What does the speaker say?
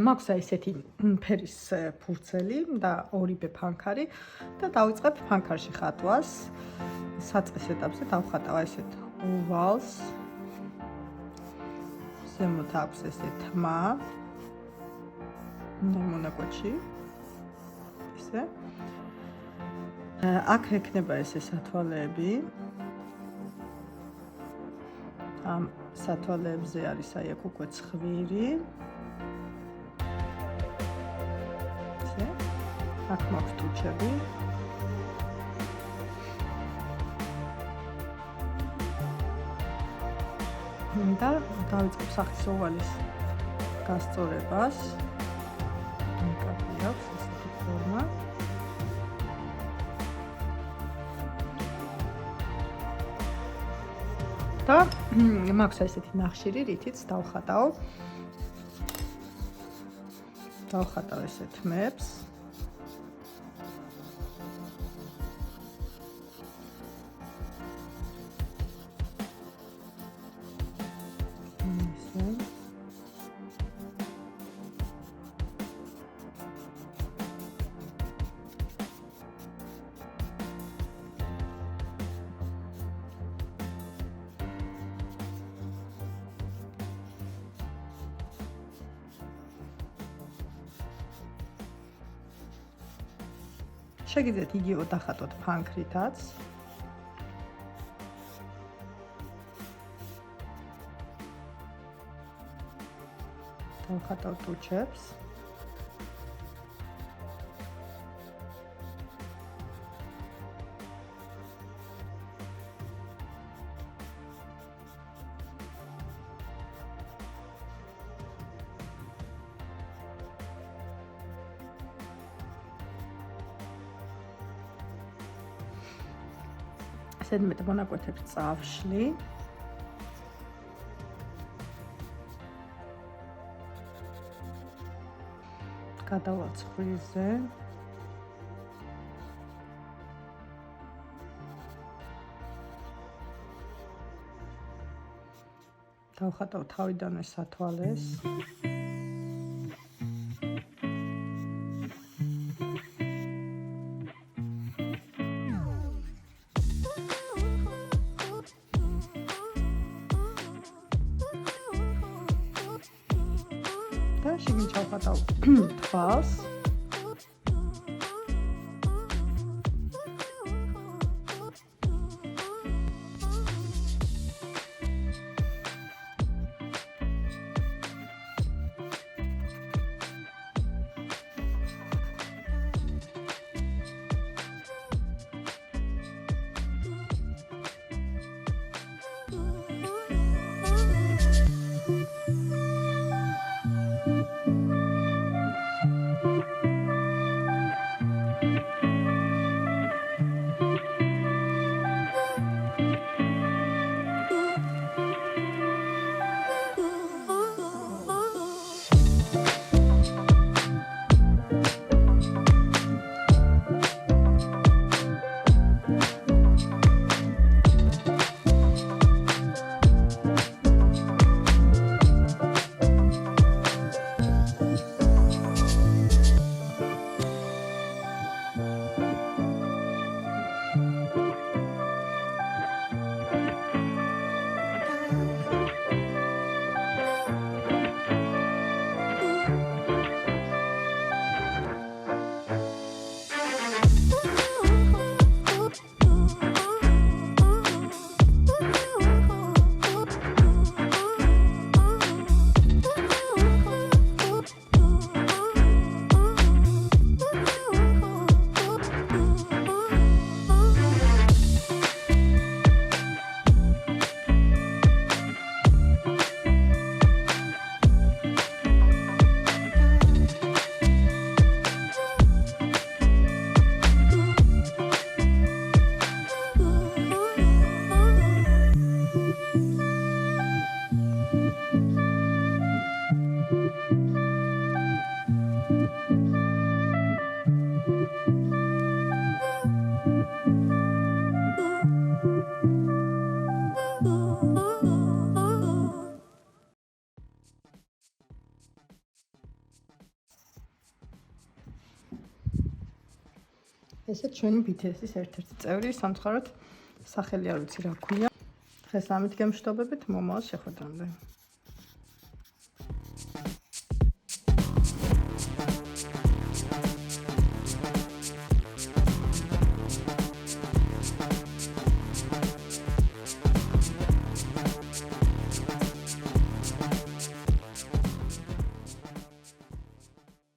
მაქვს ესეთი ფერის ფურცელი და ორივე ფანქარი და დავიწყებ ფანქარში ხატვას. საწყის ეტაპზე დავხატავ ესეთ ოვალს. ზემოთ აქვს ესე თმა. მონაკვეთში. ესე. აქ ექნება ესე სათვალეები. ამ სათვალეებზე არის აი აქ უკვე ცხვირი. აქ მაქვს ტუჩები. და დავიწყებ სახის ოვალის გასწორებას. კაფე აქვს ესეთი ფორმა. და მაქვს ესეთი ნახშირი, რითიც დავხატავ. დავხატავ ესეთ თმებს. შეგიძლიათ იგივე დახატოთ ფანქრითაც. დავხატავ ტუჩებს. ზედმეტ მონაკვეთებს წავშლი. გადავალ ცხვირზე. დავხატავ თავიდანვე სათვალეს. შიგნით ჩავხატავ თვალს. ესე ჩვენი BTS-ის ერთ-ერთი წევრი, სამწუხაროდ სახელი არ ვიცი რა ქვია. დღეს ამით გემშვიდობებით, მომავალ შეხვედრამდე.